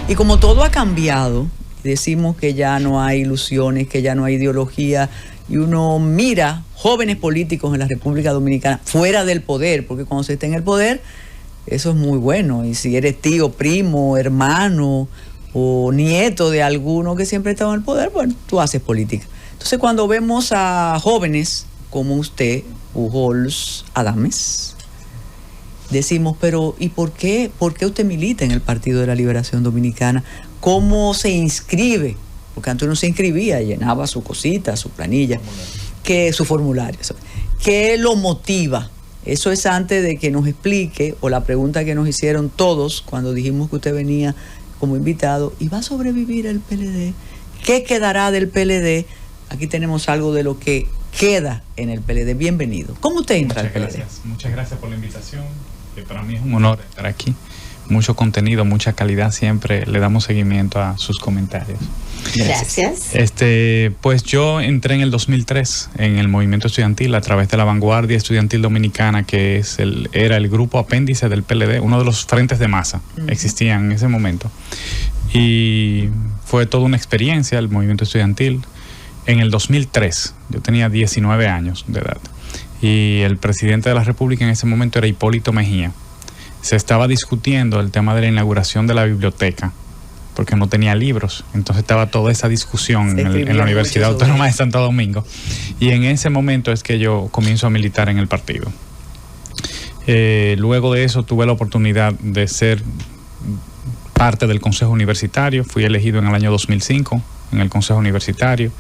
Y como todo ha cambiado, decimos que ya no hay ilusiones, que ya no hay ideología, y uno mira jóvenes políticos en la República Dominicana fuera del poder, porque cuando se está en el poder, eso es muy bueno. Y si eres tío, primo, hermano o nieto de alguno que siempre estaba en el poder, bueno, tú haces política. Entonces, cuando vemos a jóvenes como usted, Pujols, Adames, decimos, pero ¿y por qué usted milita en el Partido de la Liberación Dominicana? ¿Cómo se inscribe? Porque antes uno se inscribía, llenaba su cosita, su planilla, su formulario. ¿Qué lo motiva? Eso es antes de que nos explique, o la pregunta que nos hicieron todos cuando dijimos que usted venía como invitado, ¿y va a sobrevivir el PLD? ¿Qué quedará del PLD? Aquí tenemos algo de lo que queda en el PLD. Bienvenido. ¿Cómo usted entra al PLD? Muchas gracias por la invitación, que para mí es un honor estar aquí. Mucho contenido, mucha calidad, siempre le damos seguimiento a sus comentarios. Gracias. Pues yo entré en el 2003 en el movimiento estudiantil a través de la Vanguardia Estudiantil Dominicana, que era el grupo apéndice del PLD, uno de los frentes de masa existían en ese momento. Y fue toda una experiencia el movimiento estudiantil. En el 2003, yo tenía 19 años de edad, y el presidente de la República en ese momento era Hipólito Mejía. Se estaba discutiendo el tema de la inauguración de la biblioteca, porque no tenía libros. Entonces estaba toda esa discusión en la Universidad Autónoma de Santo Domingo. Y en ese momento es que yo comienzo a militar en el partido. Luego de eso tuve la oportunidad de ser parte del Consejo Universitario. Fui elegido en el año 2005 en el Consejo Universitario.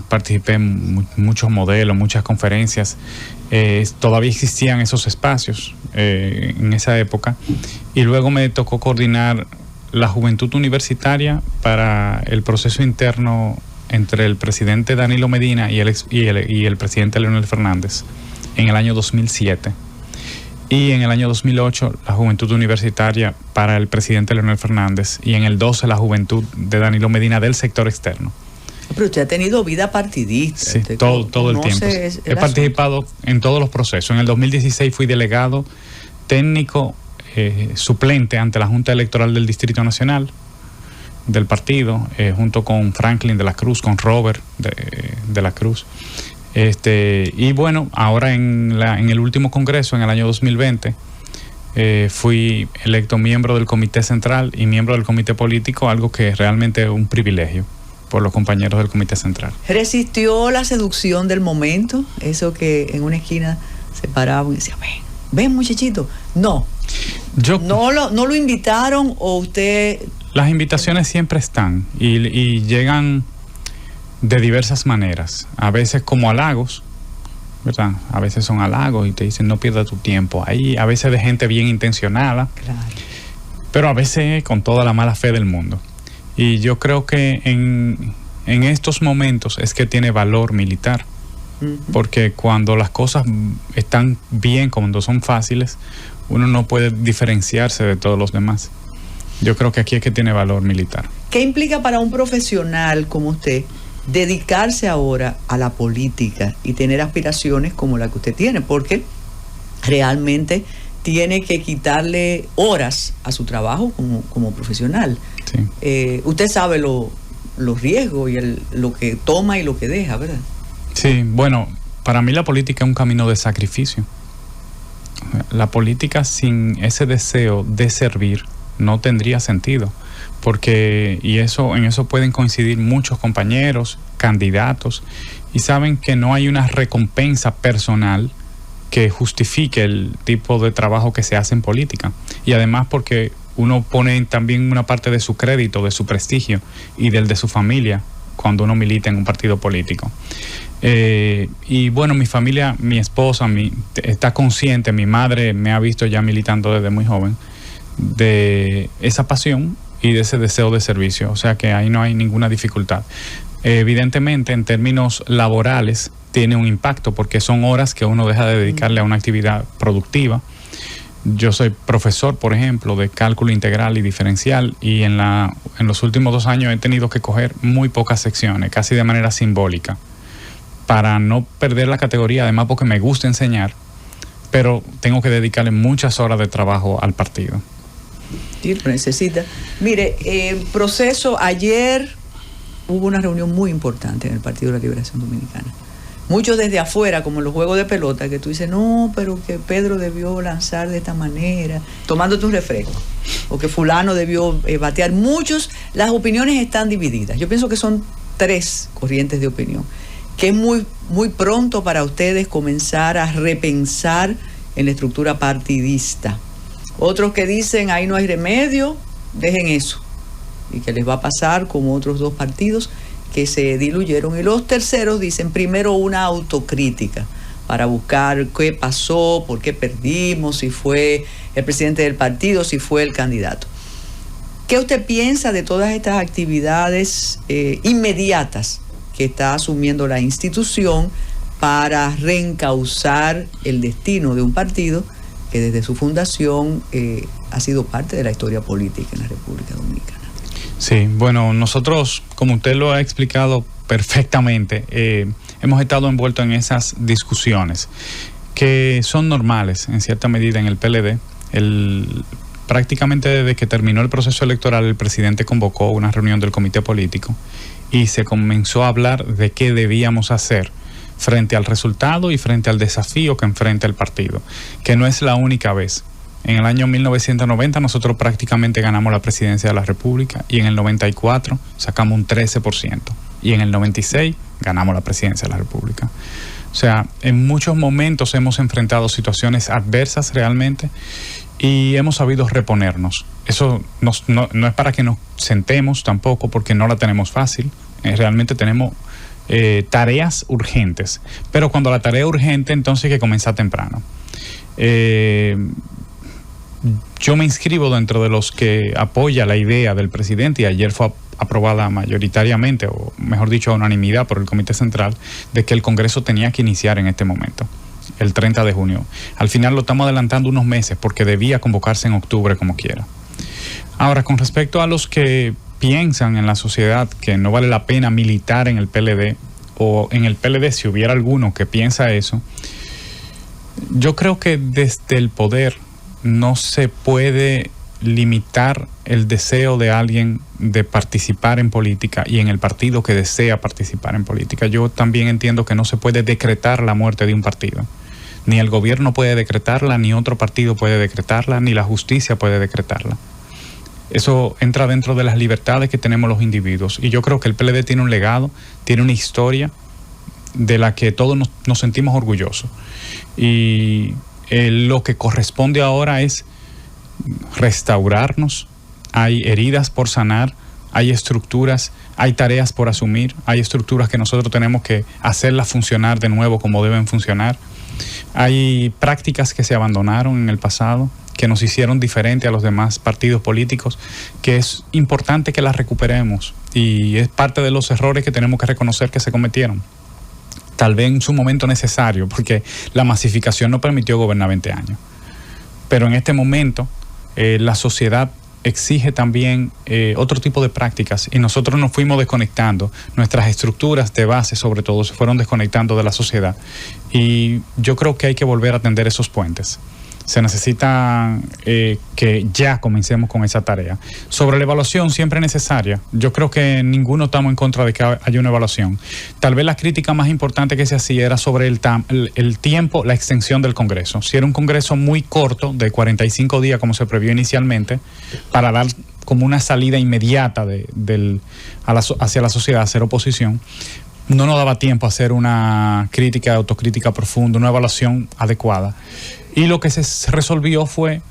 Participé en muchos modelos, muchas conferencias. Todavía existían esos espacios en esa época, y luego me tocó coordinar la juventud universitaria para el proceso interno entre el presidente Danilo Medina y el presidente Leonel Fernández en el año 2007, y en el año 2008 la juventud universitaria para el presidente Leonel Fernández, y en el 12 la juventud de Danilo Medina del sector externo. Pero usted ha tenido vida partidista. Sí, todo el tiempo. He participado en todos los procesos. En el 2016 fui delegado técnico suplente ante la Junta Electoral del Distrito Nacional del partido, junto con Franklin de la Cruz, con Robert de la Cruz. Y bueno, ahora en el último congreso, en el año 2020, fui electo miembro del Comité Central y miembro del Comité Político, algo que es realmente un privilegio por los compañeros del Comité Central. ¿Resistió la seducción del momento? Eso que en una esquina se paraban y decían, ven muchachito. No. ¿No lo invitaron o usted...? Las invitaciones siempre están y llegan de diversas maneras. A veces como halagos, ¿verdad? A veces son halagos y te dicen no pierdas tu tiempo ahí. A veces de gente bien intencionada. Claro. Pero a veces con toda la mala fe del mundo. Y yo creo que en estos momentos es que tiene valor militar, porque cuando las cosas están bien, cuando son fáciles, uno no puede diferenciarse de todos los demás. Yo creo que aquí es que tiene valor militar. ¿Qué implica para un profesional como usted dedicarse ahora a la política y tener aspiraciones como la que usted tiene? Porque realmente tiene que quitarle horas a su trabajo como profesional. Sí. Usted sabe los riesgos y lo que toma y lo que deja, ¿verdad? Sí, bueno, para mí la política es un camino de sacrificio. La política sin ese deseo de servir no tendría sentido, porque en eso pueden coincidir muchos compañeros, candidatos, y saben que no hay una recompensa personal que justifique el tipo de trabajo que se hace en política. Y además porque uno pone también una parte de su crédito, de su prestigio y del de su familia cuando uno milita en un partido político. Y bueno, mi familia, mi esposa está consciente, mi madre me ha visto ya militando desde muy joven, de esa pasión y de ese deseo de servicio. O sea que ahí no hay ninguna dificultad. Evidentemente, en términos laborales, tiene un impacto porque son horas que uno deja de dedicarle a una actividad productiva. Yo soy profesor, por ejemplo, de cálculo integral y diferencial, y en los últimos 2 años he tenido que coger muy pocas secciones, casi de manera simbólica, para no perder la categoría, además porque me gusta enseñar, pero tengo que dedicarle muchas horas de trabajo al partido. Sí, lo necesita. Mire, proceso, ayer hubo una reunión muy importante en el Partido de la Liberación Dominicana. Muchos desde afuera, como en los juegos de pelota, que tú dices, no, pero que Pedro debió lanzar de esta manera, tomándote un refresco, o que fulano debió batear. Las opiniones están divididas. Yo pienso que son 3 corrientes de opinión, que es muy, muy pronto para ustedes comenzar a repensar en la estructura partidista. Otros que dicen, ahí no hay remedio, dejen eso, y que les va a pasar como otros 2 partidos que se diluyeron. Y los terceros dicen, primero una autocrítica para buscar qué pasó, por qué perdimos, si fue el presidente del partido, si fue el candidato. ¿Qué usted piensa de todas estas actividades inmediatas que está asumiendo la institución para reencauzar el destino de un partido que desde su fundación ha sido parte de la historia política en la República Dominicana? Sí, bueno, nosotros, como usted lo ha explicado perfectamente, hemos estado envueltos en esas discusiones que son normales en cierta medida en el PLD. Prácticamente desde que terminó el proceso electoral, el presidente convocó una reunión del comité político y se comenzó a hablar de qué debíamos hacer frente al resultado y frente al desafío que enfrenta el partido, que no es la única vez. En el año 1990 nosotros prácticamente ganamos la presidencia de la República y en el 94 sacamos un 13% y en el 96 ganamos la presidencia de la República. O sea, en muchos momentos hemos enfrentado situaciones adversas realmente y hemos sabido reponernos. Eso no es para que nos sentemos tampoco, porque no la tenemos fácil. Realmente tenemos tareas urgentes, pero cuando la tarea es urgente entonces hay que comenzar temprano. Yo me inscribo dentro de los que apoya la idea del presidente, y ayer fue aprobada mayoritariamente, o mejor dicho, a unanimidad por el Comité Central, de que el Congreso tenía que iniciar en este momento, el 30 de junio. Al final lo estamos adelantando unos meses porque debía convocarse en octubre como quiera. Ahora, con respecto a los que piensan en la sociedad que no vale la pena militar en el PLD, o en el PLD si hubiera alguno que piensa eso, yo creo que desde el poder no se puede limitar el deseo de alguien de participar en política y en el partido que desea participar en política. Yo también entiendo que no se puede decretar la muerte de un partido. Ni el gobierno puede decretarla, ni otro partido puede decretarla, ni la justicia puede decretarla. Eso entra dentro de las libertades que tenemos los individuos. Y yo creo que el PLD tiene un legado, tiene una historia de la que todos nos sentimos orgullosos. Y lo que corresponde ahora es restaurarnos. Hay heridas por sanar, hay estructuras, hay tareas por asumir, hay estructuras que nosotros tenemos que hacerlas funcionar de nuevo como deben funcionar. Hay prácticas que se abandonaron en el pasado, que nos hicieron diferente a los demás partidos políticos, que es importante que las recuperemos, y es parte de los errores que tenemos que reconocer que se cometieron. Tal vez en su momento necesario, porque la masificación no permitió gobernar 20 años. Pero en este momento la sociedad exige también otro tipo de prácticas, y nosotros nos fuimos desconectando. Nuestras estructuras de base, sobre todo, se fueron desconectando de la sociedad, y yo creo que hay que volver a tender esos puentes. Se necesita que ya comencemos con esa tarea. Sobre la evaluación, siempre necesaria. Yo creo que ninguno estamos en contra de que haya una evaluación. Tal vez la crítica más importante que se hacía era sobre el tiempo, la extensión del Congreso. Si era un Congreso muy corto, de 45 días como se previó inicialmente, para dar como una salida inmediata hacia la sociedad, hacer oposición, no nos daba tiempo a hacer una crítica, autocrítica profunda, una evaluación adecuada. Y lo que se resolvió fue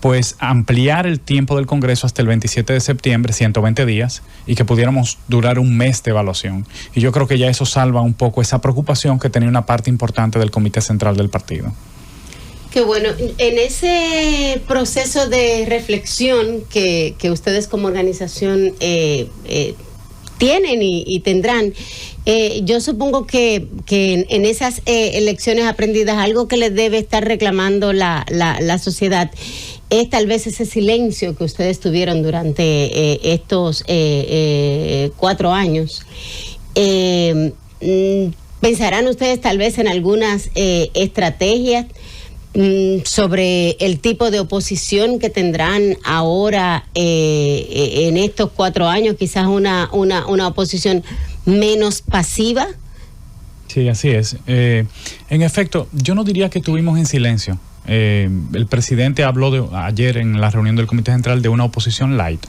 pues ampliar el tiempo del Congreso hasta el 27 de septiembre, 120 días, y que pudiéramos durar un mes de evaluación. Y yo creo que ya eso salva un poco esa preocupación que tenía una parte importante del Comité Central del partido. Qué bueno. En ese proceso de reflexión que ustedes como organización tienen y tendrán, yo supongo que en esas elecciones aprendidas, algo que les debe estar reclamando la sociedad es tal vez ese silencio que ustedes tuvieron durante estos 4 años. ¿Pensarán ustedes tal vez en algunas estrategias sobre el tipo de oposición que tendrán ahora en estos 4 años, quizás una oposición menos pasiva? Sí, así es. En efecto, yo no diría que estuvimos en silencio. El presidente habló ayer en la reunión del Comité Central de una oposición light.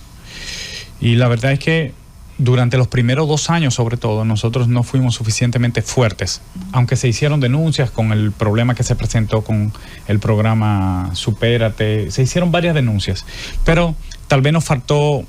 Y la verdad es que durante los primeros 2 años, sobre todo, nosotros no fuimos suficientemente fuertes, aunque se hicieron denuncias con el problema que se presentó con el programa Supérate, se hicieron varias denuncias, pero tal vez nos faltó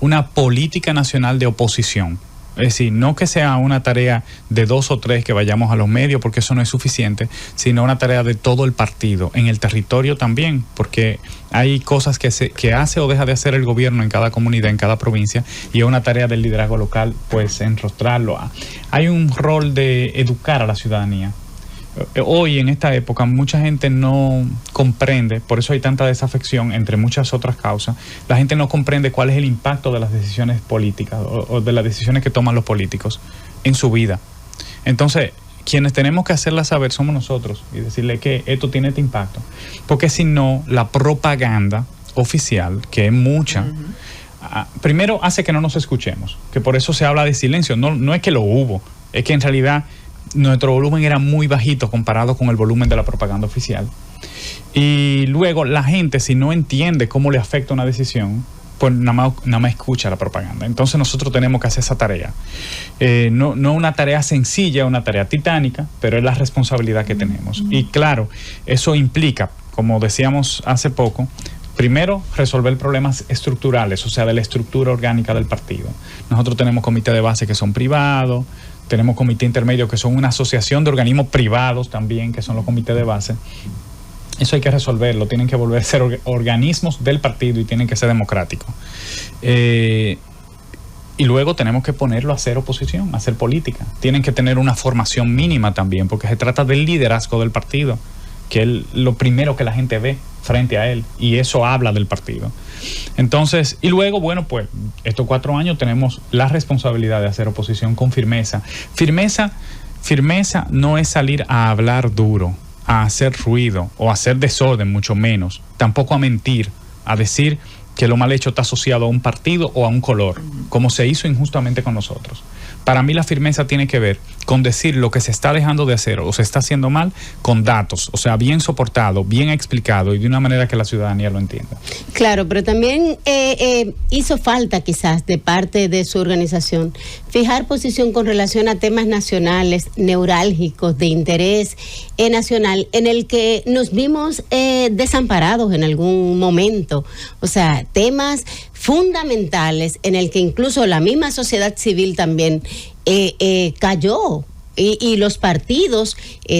una política nacional de oposición. Es decir, no que sea una tarea de 2 o 3 que vayamos a los medios, porque eso no es suficiente, sino una tarea de todo el partido, en el territorio también, porque hay cosas que hace o deja de hacer el gobierno en cada comunidad, en cada provincia, y es una tarea del liderazgo local, pues, enrostrarlo. Hay un rol de educar a la ciudadanía. Hoy, en esta época, mucha gente no comprende, por eso hay tanta desafección, entre muchas otras causas. La gente no comprende cuál es el impacto de las decisiones políticas o de las decisiones que toman los políticos en su vida. Entonces, quienes tenemos que hacerlas saber somos nosotros y decirle que esto tiene este impacto. Porque si no, la propaganda oficial, que es mucha, primero hace que no nos escuchemos, que por eso se habla de silencio. No es que lo hubo, es que en realidad nuestro volumen era muy bajito comparado con el volumen de la propaganda oficial. Y luego la gente, si no entiende cómo le afecta una decisión, pues nada más escucha la propaganda. Entonces nosotros tenemos que hacer esa tarea. No una tarea sencilla, una tarea titánica, pero es la responsabilidad que tenemos. Y claro, eso implica, como decíamos hace poco, primero, resolver problemas estructurales, o sea, de la estructura orgánica del partido. Nosotros tenemos comités de base que son privados, tenemos comité intermedio que son una asociación de organismos privados también, que son los comités de base. Eso hay que resolverlo, tienen que volver a ser organismos del partido y tienen que ser democráticos. Y luego tenemos que ponerlo a hacer oposición, a hacer política. Tienen que tener una formación mínima también, porque se trata del liderazgo del partido, que es lo primero que la gente ve frente a él, y eso habla del partido. Entonces, y luego, bueno, pues estos 4 años tenemos la responsabilidad de hacer oposición con firmeza. Firmeza no es salir a hablar duro, a hacer ruido o a hacer desorden, mucho menos. Tampoco a mentir, a decir que lo mal hecho está asociado a un partido o a un color, como se hizo injustamente con nosotros. Para mí la firmeza tiene que ver con decir lo que se está dejando de hacer o se está haciendo mal con datos, o sea, bien soportado, bien explicado y de una manera que la ciudadanía lo entienda. Claro, pero también hizo falta quizás de parte de su organización fijar posición con relación a temas nacionales, neurálgicos, de interés nacional, en el que nos vimos desamparados en algún momento. O sea, temas fundamentales en el que incluso la misma sociedad civil también cayó. Y los partidos,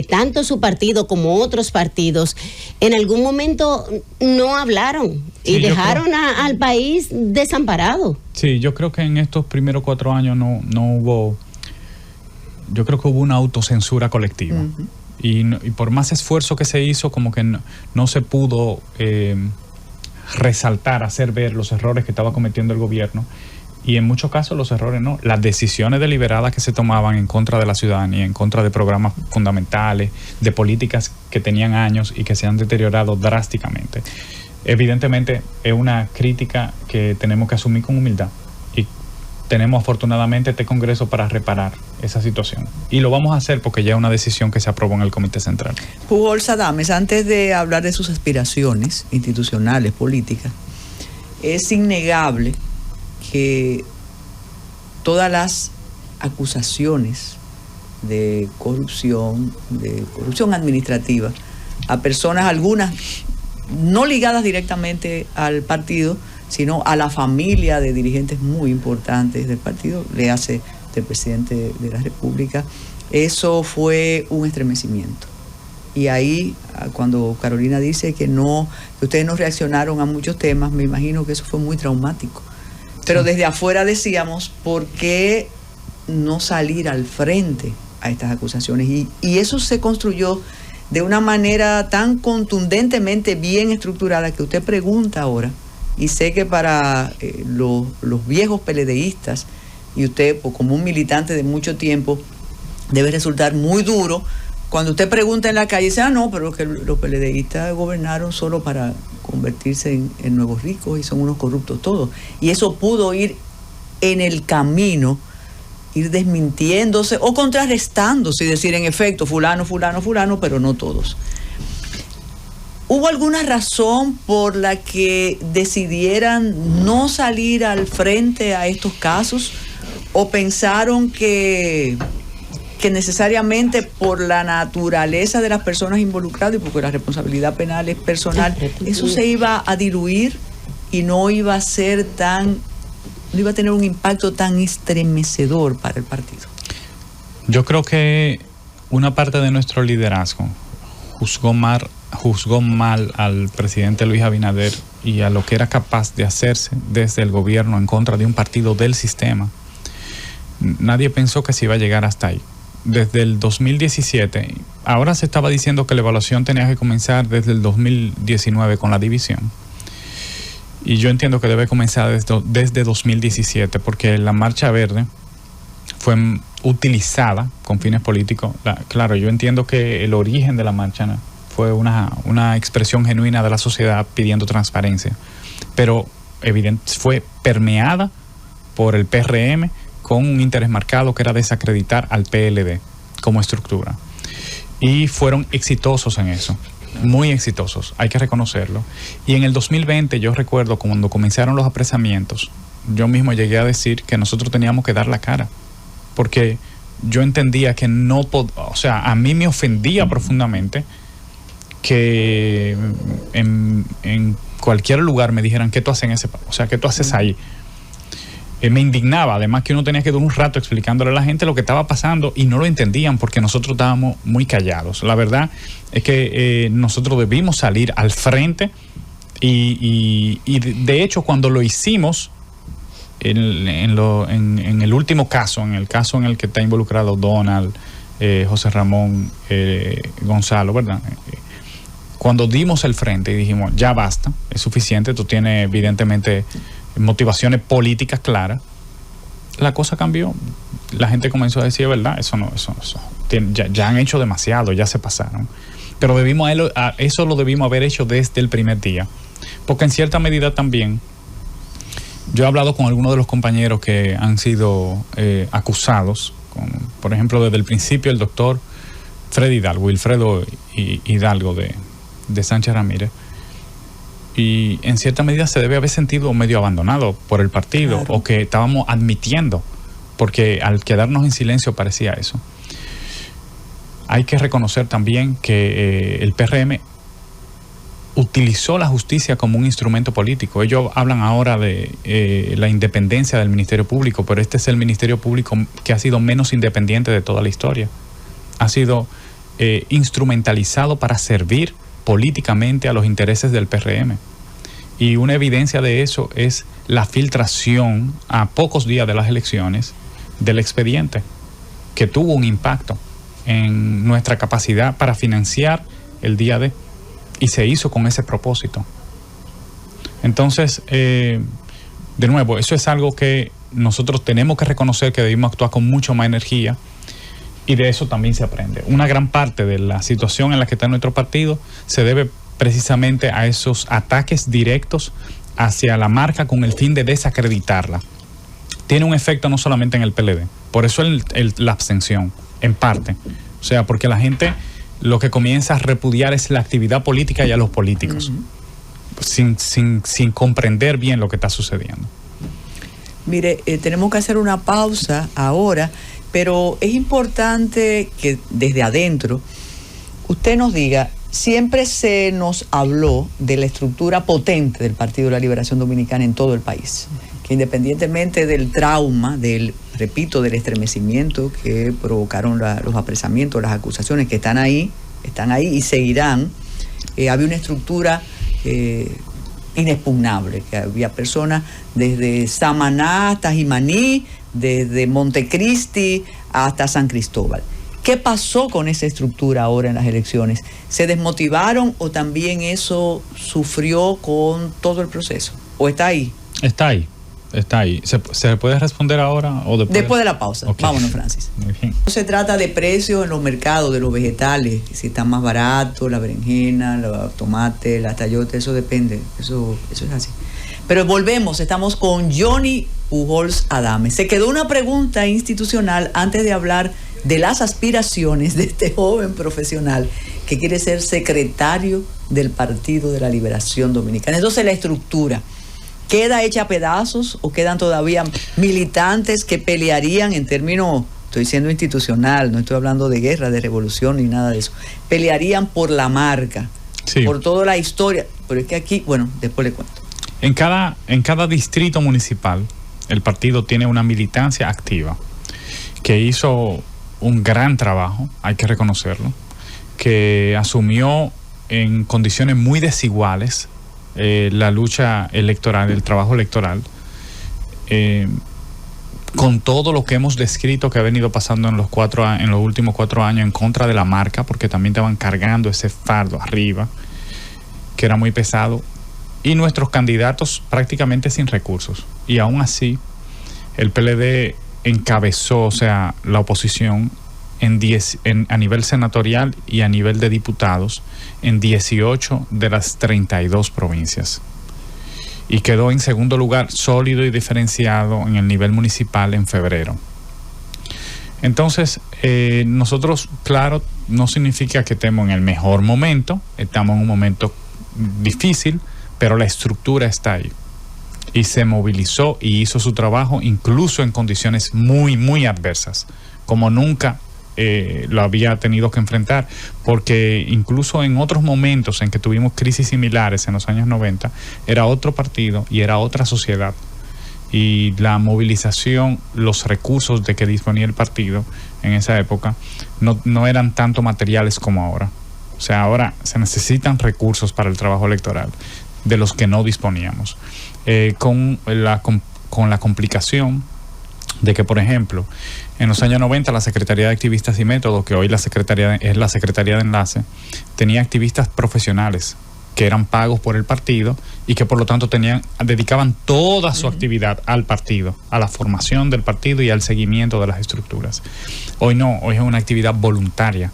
tanto su partido como otros partidos, en algún momento no hablaron y dejaron al país desamparado. Sí, yo creo que en estos primeros 4 años no hubo, yo creo que hubo una autocensura colectiva. Y por más esfuerzo que se hizo, como que no se pudo resaltar, hacer ver los errores que estaba cometiendo el gobierno. Y en muchos casos los errores no, las decisiones deliberadas que se tomaban en contra de la ciudadanía, en contra de programas fundamentales, de políticas que tenían años y que se han deteriorado drásticamente. Evidentemente es una crítica que tenemos que asumir con humildad y tenemos afortunadamente este Congreso para reparar esa situación. Y lo vamos a hacer porque ya es una decisión que se aprobó en el Comité Central. Pujols Adames, antes de hablar de sus aspiraciones institucionales, políticas, es innegable que todas las acusaciones de corrupción administrativa a personas, algunas no ligadas directamente al partido, sino a la familia de dirigentes muy importantes del partido, le hace del presidente de la República, eso fue un estremecimiento. Y ahí, cuando Carolina dice que ustedes no reaccionaron a muchos temas, me imagino que eso fue muy traumático. Pero desde afuera decíamos, ¿por qué no salir al frente a estas acusaciones? Y eso se construyó de una manera tan contundentemente bien estructurada que usted pregunta ahora, y sé que para los viejos PLDistas, y usted pues, como un militante de mucho tiempo, debe resultar muy duro cuando usted pregunta en la calle, dice, no, pero que los PLDistas gobernaron solo para convertirse en nuevos ricos y son unos corruptos todos. Y eso pudo ir en el camino, ir desmintiéndose o contrarrestándose y decir, en efecto, fulano, pero no todos. ¿Hubo alguna razón por la que decidieran no salir al frente a estos casos? ¿O pensaron que necesariamente por la naturaleza de las personas involucradas y porque la responsabilidad penal es personal, eso se iba a diluir y no iba a tener un impacto tan estremecedor para el partido? Yo creo que una parte de nuestro liderazgo juzgó mal al presidente Luis Abinader y a lo que era capaz de hacerse desde el gobierno en contra de un partido del sistema. Nadie pensó que se iba a llegar hasta ahí. Desde el 2017, ahora se estaba diciendo que la evaluación tenía que comenzar desde el 2019 con la división. Y yo entiendo que debe comenzar desde 2017, porque la Marcha Verde fue utilizada con fines políticos. Claro, yo entiendo que el origen de la marcha fue una expresión genuina de la sociedad pidiendo transparencia, pero fue permeada por el PRM con un interés marcado que era desacreditar al PLD como estructura. Y fueron exitosos en eso, muy exitosos, hay que reconocerlo. Y en el 2020 yo recuerdo cuando comenzaron los apresamientos, yo mismo llegué a decir que nosotros teníamos que dar la cara, porque yo entendía que a mí me ofendía profundamente que en cualquier lugar me dijeran ¿qué tú haces qué tú haces ahí? Me indignaba, además que uno tenía que dar un rato explicándole a la gente lo que estaba pasando y no lo entendían porque nosotros estábamos muy callados. La verdad es que nosotros debimos salir al frente y de hecho cuando lo hicimos en el último caso, en el caso en el que está involucrado Donald, José Ramón, Gonzalo, ¿verdad? Cuando dimos el frente y dijimos ya basta, es suficiente, tú tienes evidentemente motivaciones políticas claras, la cosa cambió. La gente comenzó a decir, verdad, ya han hecho demasiado, ya se pasaron. Pero eso lo debimos haber hecho desde el primer día, porque en cierta medida también yo he hablado con algunos de los compañeros que han sido acusados, por ejemplo, desde el principio el doctor Freddy Hidalgo, Wilfredo Hidalgo de Sánchez Ramírez, y en cierta medida se debe haber sentido medio abandonado por el partido, claro, o que estábamos admitiendo, porque al quedarnos en silencio parecía eso. Hay que reconocer también que el PRM utilizó la justicia como un instrumento político. Ellos hablan ahora de la independencia del Ministerio Público, pero este es el Ministerio Público que ha sido menos independiente de toda la historia. Ha sido instrumentalizado para servir políticamente a los intereses del PRM. Y una evidencia de eso es la filtración a pocos días de las elecciones del expediente, que tuvo un impacto en nuestra capacidad para financiar el día D, y se hizo con ese propósito. Entonces, de nuevo, eso es algo que nosotros tenemos que reconocer, que debemos actuar con mucho más energía, y de eso también se aprende. Una gran parte de la situación en la que está nuestro partido se debe precisamente a esos ataques directos hacia la marca con el fin de desacreditarla. Tiene un efecto no solamente en el PLD, por eso la abstención, en parte. O sea, porque la gente lo que comienza a repudiar es la actividad política y a los políticos, sin comprender bien lo que está sucediendo. Mire, tenemos que hacer una pausa ahora, pero es importante que desde adentro usted nos diga, siempre se nos habló de la estructura potente del Partido de la Liberación Dominicana en todo el país, que independientemente del trauma, del estremecimiento que provocaron los apresamientos, las acusaciones que están ahí y seguirán, había una estructura inexpugnable, que había personas desde Samaná hasta Jimaní, desde Montecristi hasta San Cristóbal. ¿Qué pasó con esa estructura ahora en las elecciones? ¿Se desmotivaron o también eso sufrió con todo el proceso? ¿O está ahí? Está ahí. está ahí. ¿Se puede responder ahora o después? Después de la pausa. Okay. Vámonos, Francis. Muy bien. No se trata de precios en los mercados de los vegetales, si están más baratos, la berenjena, los tomates, la tayota, eso depende, eso es así. Pero volvemos, estamos con Johnny Pujols Adames. Se quedó una pregunta institucional antes de hablar de las aspiraciones de este joven profesional que quiere ser secretario del Partido de la Liberación Dominicana. Entonces la estructura, ¿queda hecha a pedazos o quedan todavía militantes que pelearían en términos, estoy siendo institucional, no estoy hablando de guerra, de revolución ni nada de eso, pelearían por la marca, sí, por toda la historia? Pero es que aquí, bueno, después le cuento. En cada distrito municipal, el partido tiene una militancia activa que hizo un gran trabajo, hay que reconocerlo, que asumió en condiciones muy desiguales la lucha electoral, el trabajo electoral, con todo lo que hemos descrito que ha venido pasando en los últimos 4 años en contra de la marca, porque también estaban cargando ese fardo arriba, que era muy pesado, y nuestros candidatos prácticamente sin recursos. Y aún así, el PLD encabezó, o sea, la oposición a nivel senatorial y a nivel de diputados en 18 de las 32 provincias. Y quedó en segundo lugar sólido y diferenciado en el nivel municipal en febrero. Entonces, nosotros, claro, no significa que estemos en el mejor momento, estamos en un momento difícil, pero la estructura está ahí. Y se movilizó y hizo su trabajo incluso en condiciones muy, muy adversas, como nunca lo había tenido que enfrentar, porque incluso en otros momentos en que tuvimos crisis similares en los años 90, era otro partido y era otra sociedad. Y la movilización, los recursos de que disponía el partido en esa época no eran tanto materiales como ahora. O sea, ahora se necesitan recursos para el trabajo electoral de los que no disponíamos. Con la complicación de que, por ejemplo, en los años 90 la Secretaría de Activistas y Métodos, que hoy es la Secretaría de Enlace, tenía activistas profesionales que eran pagos por el partido y que por lo tanto dedicaban toda su actividad al partido, a la formación del partido y al seguimiento de las estructuras. Hoy no, hoy es una actividad voluntaria,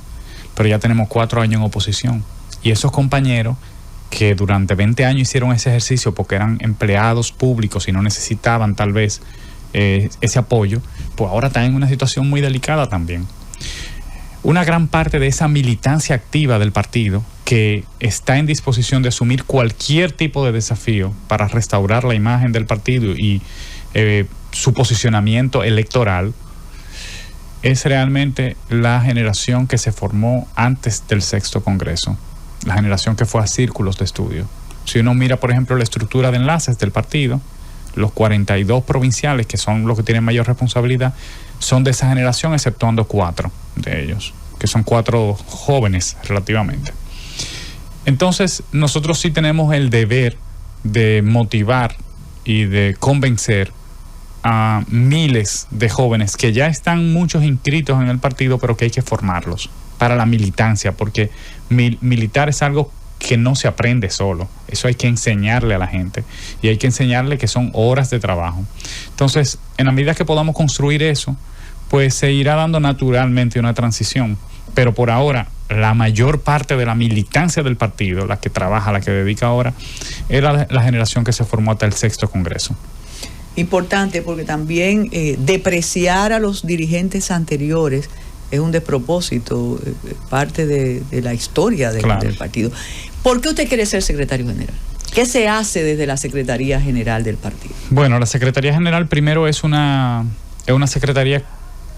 pero ya tenemos 4 años en oposición y esos compañeros que durante 20 años hicieron ese ejercicio porque eran empleados públicos y no necesitaban tal vez ese apoyo, pues ahora están en una situación muy delicada también. Una gran parte de esa militancia activa del partido, que está en disposición de asumir cualquier tipo de desafío para restaurar la imagen del partido y su posicionamiento electoral, es realmente la generación que se formó antes del 6º Congreso, la generación que fue a círculos de estudio. Si uno mira, por ejemplo, la estructura de enlaces del partido, los 42 provinciales, que son los que tienen mayor responsabilidad, son de esa generación, exceptuando 4 de ellos, que son 4 jóvenes relativamente. Entonces, nosotros sí tenemos el deber de motivar y de convencer a miles de jóvenes que ya están muchos inscritos en el partido, pero que hay que formarlos para la militancia, porque militar es algo que no se aprende solo, eso hay que enseñarle a la gente y hay que enseñarle que son horas de trabajo. Entonces, en la medida que podamos construir eso, pues se irá dando naturalmente una transición, pero por ahora la mayor parte de la militancia del partido, la que trabaja, la que dedica ahora, era la generación que se formó hasta el 6º Congreso. Importante, porque también depreciar a los dirigentes anteriores es un despropósito, parte de la historia del partido. ¿Por qué usted quiere ser secretario general? ¿Qué se hace desde la Secretaría General del partido? Bueno, la Secretaría General primero es una secretaría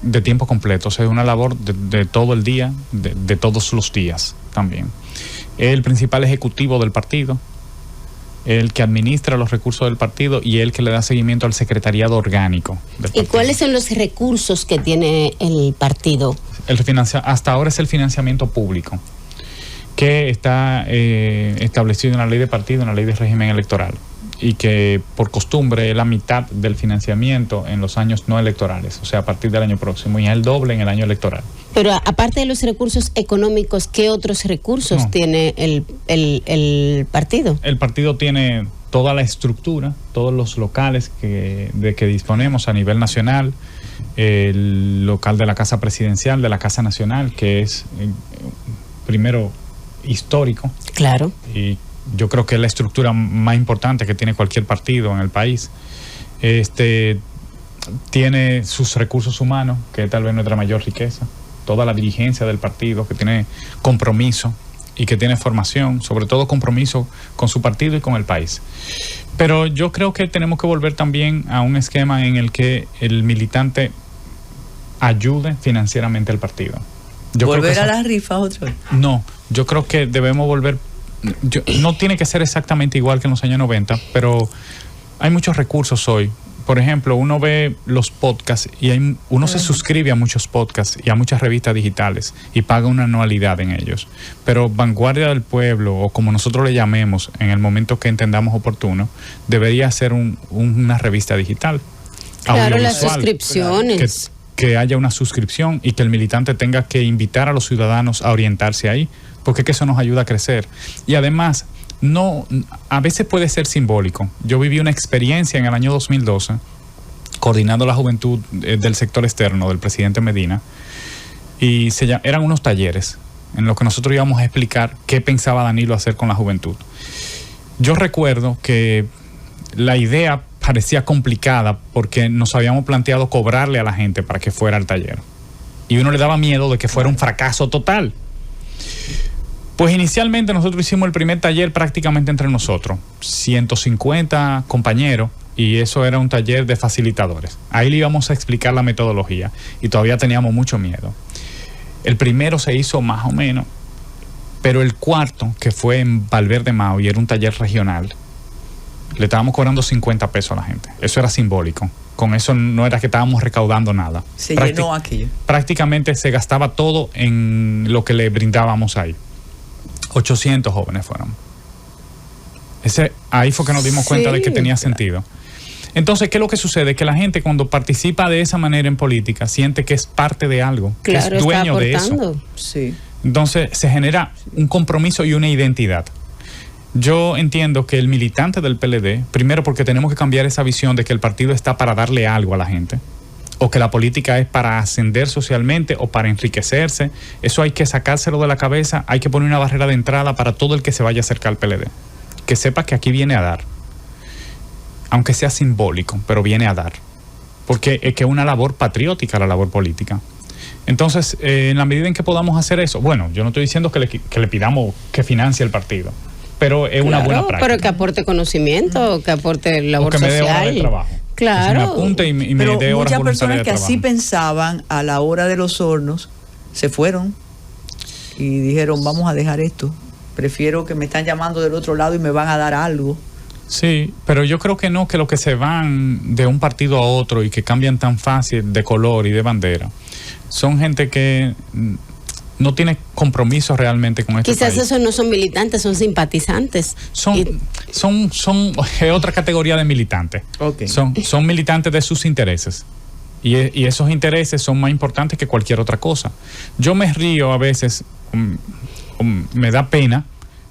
de tiempo completo, o sea, es una labor de todo el día, de todos los días también. El principal ejecutivo del partido, el que administra los recursos del partido y el que le da seguimiento al secretariado orgánico del partido. ¿Y cuáles son los recursos que tiene el partido? Hasta ahora es el financiamiento público, que está establecido en la ley de partido, en la ley de régimen electoral. y que por costumbre es la mitad del financiamiento en los años no electorales, o sea, a partir del año próximo, y es el doble en el año electoral. Pero aparte de los recursos económicos, ¿qué otros recursos tiene el partido? El partido tiene toda la estructura, todos los locales de que disponemos a nivel nacional, el local de la Casa Presidencial, de la Casa Nacional, que es primero histórico. Claro. Y yo creo que es la estructura más importante que tiene cualquier partido en el país. Tiene sus recursos humanos, que es tal vez nuestra mayor riqueza. Toda la dirigencia del partido, que tiene compromiso y que tiene formación, sobre todo compromiso con su partido y con el país. Pero yo creo que tenemos que volver también a un esquema en el que el militante ayude financieramente al partido. ¿Volver a las rifas otra vez? No, yo creo que debemos volver. No tiene que ser exactamente igual que en los años 90, pero hay muchos recursos hoy. Por ejemplo, uno ve los podcasts y uno se suscribe a muchos podcasts y a muchas revistas digitales y paga una anualidad en ellos. Pero Vanguardia del Pueblo, o como nosotros le llamemos en el momento que entendamos oportuno, debería ser una revista digital. Claro, las suscripciones. Que haya una suscripción y que el militante tenga que invitar a los ciudadanos a orientarse ahí, porque es que eso nos ayuda a crecer. Y además, a veces puede ser simbólico. Yo viví una experiencia en el año 2012 coordinando la juventud del sector externo del presidente Medina, y eran unos talleres en los que nosotros íbamos a explicar qué pensaba Danilo hacer con la juventud. Yo recuerdo que la idea parecía complicada porque nos habíamos planteado cobrarle a la gente para que fuera al taller, y uno le daba miedo de que fuera un fracaso total. Pues inicialmente nosotros hicimos el primer taller prácticamente entre nosotros, 150 compañeros, y eso era un taller de facilitadores. Ahí le íbamos a explicar la metodología y todavía teníamos mucho miedo. El primero se hizo más o menos, pero el cuarto, que fue en Valverde Mao y era un taller regional, le estábamos cobrando 50 pesos a la gente. Eso era simbólico. Con eso no era que estábamos recaudando nada. Se llenó aquello. Prácticamente se gastaba todo en lo que le brindábamos ahí. 800 jóvenes fueron. Ahí fue que nos dimos cuenta de que tenía sentido. Entonces, ¿qué es lo que sucede? Que la gente, cuando participa de esa manera en política, siente que es parte de algo, claro, que es dueño de eso. Sí. Entonces se genera un compromiso y una identidad. Yo entiendo que el militante del PLD, primero porque tenemos que cambiar esa visión de que el partido está para darle algo a la gente, o que la política es para ascender socialmente o para enriquecerse. Eso hay que sacárselo de la cabeza. Hay que poner una barrera de entrada para todo el que se vaya a acercar al PLD, que sepa que aquí viene a dar, aunque sea simbólico, pero viene a dar, porque es que es una labor patriótica la labor política. Entonces, en la medida en que podamos hacer eso, bueno, yo no estoy diciendo que le pidamos que financie el partido, pero es una buena práctica. Pero que aporte conocimiento, que aporte labor social. O que me dé horas de trabajo. Claro. Que se me apunte y me pero dé horas muchas personas que trabajo. así pensaban a la hora de los hornos se fueron y dijeron, vamos a dejar esto. Prefiero que me están llamando del otro lado y me van a dar algo. Sí, pero yo creo que no, que los que se van de un partido a otro y que cambian tan fácil de color y de bandera, son gente que no tiene compromiso realmente con este Quizás país. esos no son militantes, son simpatizantes. Son otra categoría de militantes. Okay. Son militantes de sus intereses. Y esos intereses son más importantes que cualquier otra cosa. Yo me río a veces, me da pena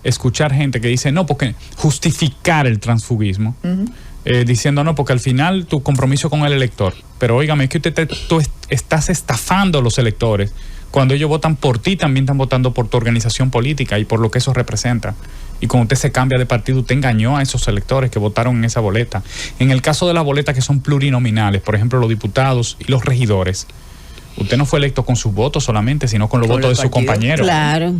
escuchar gente que dice, no, porque justificar el transfugismo, diciendo, no, porque al final tu compromiso con el elector. Pero óigame, es que tú estás estafando a los electores. Cuando ellos votan por ti, también están votando por tu organización política y por lo que eso representa. Y cuando usted se cambia de partido, usted engañó a esos electores que votaron en esa boleta. En el caso de las boletas que son plurinominales, por ejemplo, los diputados y los regidores, usted no fue electo con sus votos solamente, sino con los votos de sus compañeros. Claro.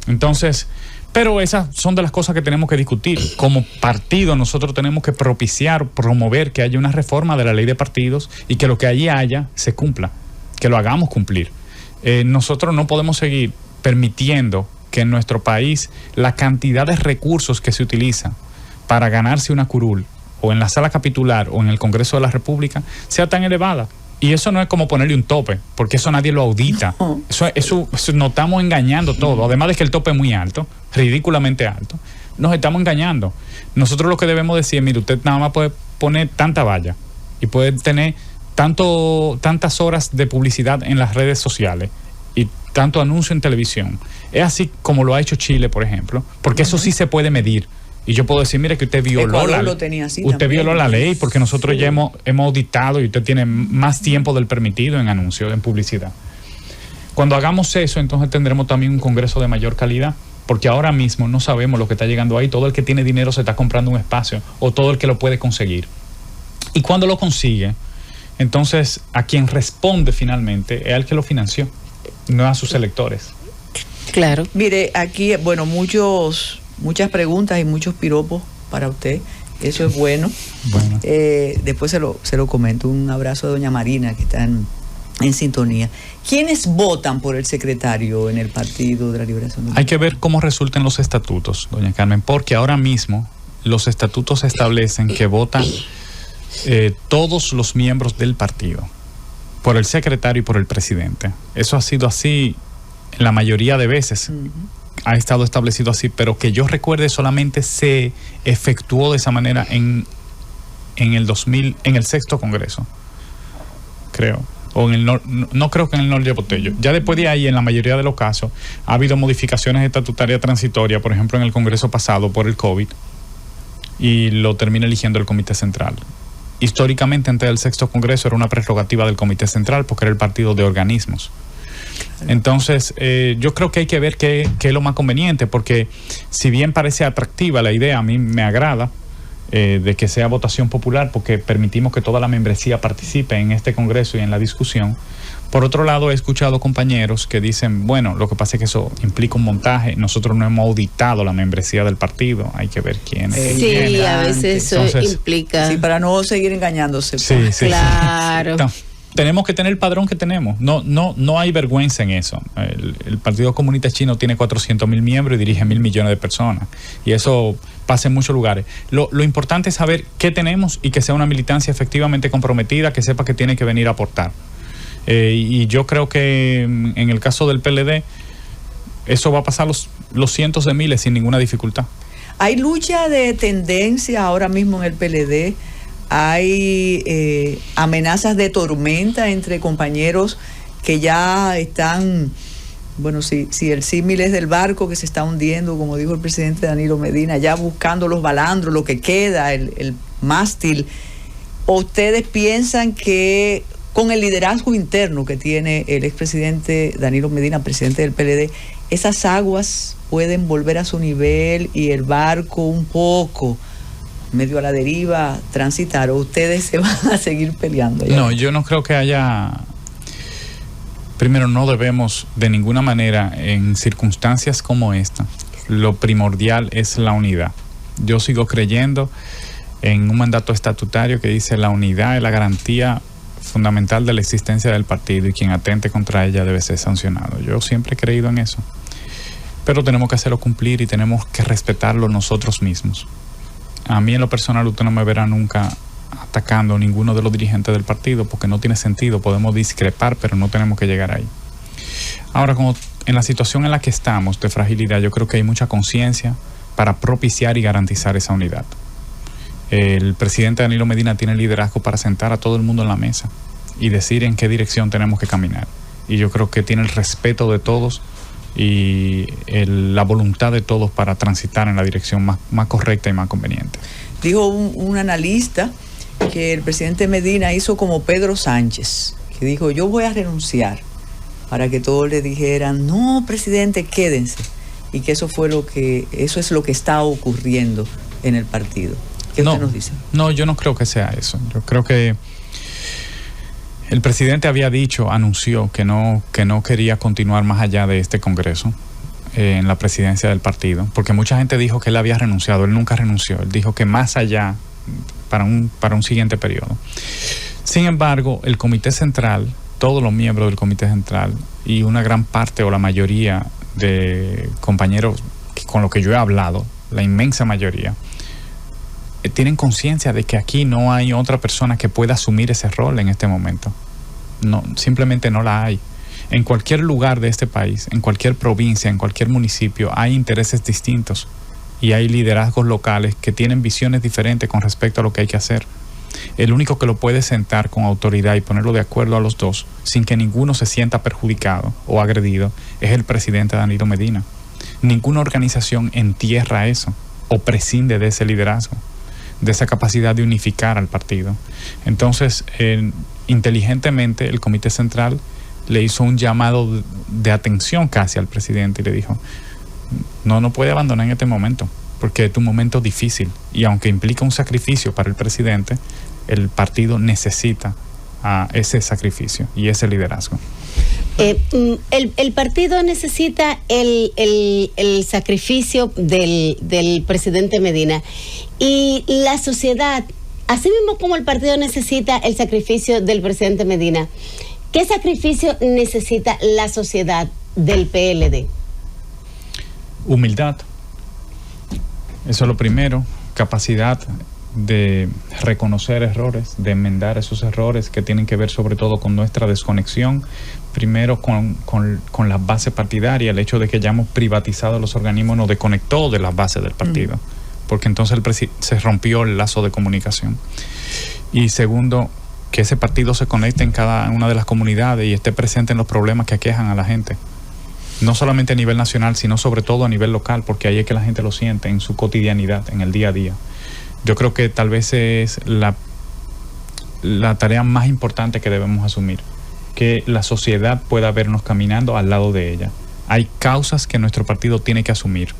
Entonces, pero esas son de las cosas que tenemos que discutir. Como partido, nosotros tenemos que promover que haya una reforma de la ley de partidos y que lo que allí haya se cumpla, que lo hagamos cumplir. Nosotros no podemos seguir permitiendo que en nuestro país la cantidad de recursos que se utiliza para ganarse una curul o en la sala capitular o en el Congreso de la República sea tan elevada. Y eso no es como ponerle un tope, porque eso nadie lo audita. Eso nos estamos engañando todo. Además de que el tope es muy alto, ridículamente alto. nos estamos engañando. Nosotros lo que debemos decir, mire, usted nada más puede poner tanta valla y puede tener tantas horas de publicidad en las redes sociales y tanto anuncio en televisión. Es así como lo ha hecho Chile, por ejemplo, porque eso sí se puede medir. Y yo puedo decir, mire, que usted violó la ley, porque nosotros ya hemos auditado y usted tiene más tiempo del permitido en anuncio, en publicidad. Cuando hagamos eso, entonces tendremos también un Congreso de mayor calidad, porque ahora mismo no sabemos lo que está llegando ahí. Todo el que tiene dinero se está comprando un espacio, o todo el que lo puede conseguir. Y cuando lo consigue, entonces a quien responde finalmente es al que lo financió, no a sus electores. Claro. Mire, aquí, bueno, muchas preguntas y muchos piropos para usted. Eso es bueno. Después se lo comento. Un abrazo a doña Marina, que está en sintonía. ¿Quiénes votan por el secretario en el Partido de la Liberación Dominicana? Hay que ver cómo resultan los estatutos, doña Carmen, porque ahora mismo los estatutos establecen que votan todos los miembros del partido, por el secretario y por el presidente. Eso ha sido así la mayoría de veces. Ha estado establecido así, pero que yo recuerde solamente se efectuó de esa manera en el 2000, en el 6º Congreso, creo. O no creo que en el Norte de Botello. Ya después de ahí, en la mayoría de los casos, ha habido modificaciones estatutarias transitorias, por ejemplo, en el Congreso pasado por el COVID, y lo termina eligiendo el Comité Central. Históricamente, antes del 6º Congreso, era una prerrogativa del Comité Central, porque era el partido de organismos. Entonces, yo creo que hay que ver qué es lo más conveniente, porque si bien parece atractiva la idea, a mí me agrada de que sea votación popular, porque permitimos que toda la membresía participe en este Congreso y en la discusión. Por otro lado, he escuchado compañeros que dicen, bueno, lo que pasa es que eso implica un montaje, nosotros no hemos auditado la membresía del partido, hay que ver quién es. Sí, a veces eso implica... Sí, para no seguir engañándose. Sí, claro. Sí. Tenemos que tener el padrón que tenemos. No hay vergüenza en eso. El Partido Comunista Chino tiene 400.000 miembros y dirige 1.000 millones de personas. Y eso pasa en muchos lugares. Lo importante es saber qué tenemos y que sea una militancia efectivamente comprometida, que sepa que tiene que venir a aportar. Y yo creo que en el caso del PLD, eso va a pasar los cientos de miles sin ninguna dificultad. Hay lucha de tendencia ahora mismo en el PLD. Hay amenazas de tormenta entre compañeros que ya están, bueno, si el símil es del barco que se está hundiendo, como dijo el presidente Danilo Medina, ya buscando los balandros, lo que queda, el mástil. ¿O ustedes piensan que con el liderazgo interno que tiene el expresidente Danilo Medina, presidente del PLD, esas aguas pueden volver a su nivel y el barco un poco medio a la deriva transitar, o ustedes se van a seguir peleando allá? No, yo no creo que haya... Primero, no debemos de ninguna manera, en circunstancias como esta, lo primordial es la unidad. Yo sigo creyendo en un mandato estatutario que dice la unidad es la garantía fundamental de la existencia del partido y quien atente contra ella debe ser sancionado. Yo siempre he creído en eso, pero tenemos que hacerlo cumplir y tenemos que respetarlo nosotros mismos. A mí en lo personal usted no me verá nunca atacando a ninguno de los dirigentes del partido porque no tiene sentido. Podemos discrepar, pero no tenemos que llegar ahí. Ahora, como en la situación en la que estamos de fragilidad, yo creo que hay mucha conciencia para propiciar y garantizar esa unidad. El presidente Danilo Medina tiene liderazgo para sentar a todo el mundo en la mesa y decir en qué dirección tenemos que caminar. Y yo creo que tiene el respeto de todos y la voluntad de todos para transitar en la dirección más correcta y más conveniente. Dijo un analista que el presidente Medina hizo como Pedro Sánchez, que dijo, yo voy a renunciar, para que todos le dijeran, no, presidente, quédense. Y que eso es lo que está ocurriendo en el partido. ¿Qué usted nos dice? No, yo no creo que sea eso. Yo creo que el presidente anunció que no quería continuar más allá de este Congreso en la presidencia del partido, porque mucha gente dijo que él había renunciado. Él nunca renunció. Él dijo que más allá para un siguiente periodo. Sin embargo, el Comité Central, todos los miembros del Comité Central y una gran parte o la mayoría de compañeros con los que yo he hablado, la inmensa mayoría, tienen conciencia de que aquí no hay otra persona que pueda asumir ese rol en este momento. No, simplemente no la hay. En cualquier lugar de este país, en cualquier provincia, en cualquier municipio, hay intereses distintos y hay liderazgos locales que tienen visiones diferentes con respecto a lo que hay que hacer. El único que lo puede sentar con autoridad y ponerlo de acuerdo a los dos sin que ninguno se sienta perjudicado o agredido es el presidente Danilo Medina. Ninguna organización entierra eso o prescinde de ese liderazgo, de esa capacidad de unificar al partido. Entonces, inteligentemente, el Comité Central le hizo un llamado de atención casi al presidente y le dijo: no puede abandonar en este momento, porque es un momento difícil, y aunque implica un sacrificio para el presidente, el partido necesita ese sacrificio y ese liderazgo. El partido necesita el sacrificio del presidente Medina, y la sociedad, así mismo como el partido necesita el sacrificio del presidente Medina, ¿qué sacrificio necesita la sociedad del PLD? Humildad. Eso es lo primero. Capacidad de reconocer errores, de enmendar esos errores que tienen que ver sobre todo con nuestra desconexión, primero con la base partidaria. El hecho de que hayamos privatizado los organismos nos desconectó de la base del partido, porque entonces se rompió el lazo de comunicación. Y segundo, que ese partido se conecte en cada una de las comunidades y esté presente en los problemas que aquejan a la gente, no solamente a nivel nacional, sino sobre todo a nivel local, porque ahí es que la gente lo siente en su cotidianidad, en el día a día. Yo creo que tal vez es la tarea más importante que debemos asumir, que la sociedad pueda vernos caminando al lado de ella. Hay causas que nuestro partido tiene que asumir.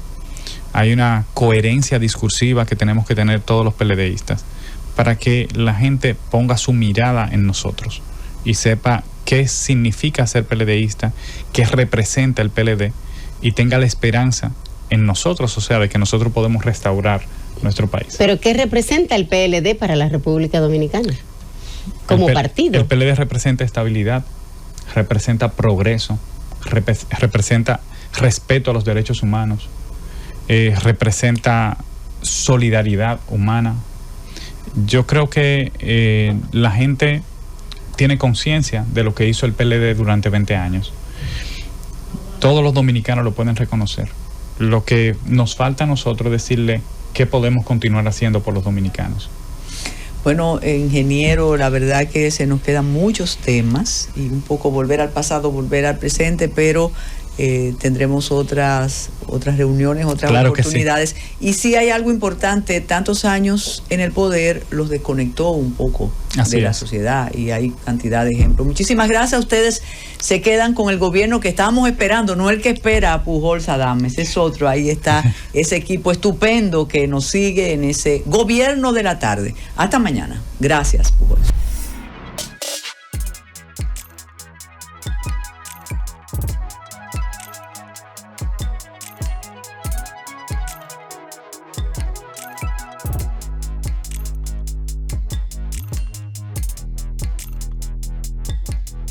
Hay una coherencia discursiva que tenemos que tener todos los PLDistas para que la gente ponga su mirada en nosotros y sepa qué significa ser PLDista, qué representa el PLD, y tenga la esperanza en nosotros, o sea, de que nosotros podemos restaurar nuestro país. ¿Pero qué representa el PLD para la República Dominicana como partido? El PLD representa estabilidad, representa progreso, representa respeto a los derechos humanos, representa solidaridad humana. Yo creo que la gente tiene conciencia de lo que hizo el PLD durante 20 años. Todos los dominicanos lo pueden reconocer. Lo que nos falta a nosotros es decirle qué podemos continuar haciendo por los dominicanos. Bueno, ingeniero, la verdad que se nos quedan muchos temas y un poco volver al pasado, volver al presente, pero tendremos otras reuniones, otras oportunidades. Sí. Y sí hay algo importante: tantos años en el poder los desconectó un poco de la sociedad, y hay cantidad de ejemplos. Muchísimas gracias. Ustedes se quedan con el gobierno que estábamos esperando, no el que espera a Pujols Adames, es otro. Ahí está ese equipo estupendo que nos sigue en ese gobierno de la tarde. Hasta mañana. Gracias, Pujols.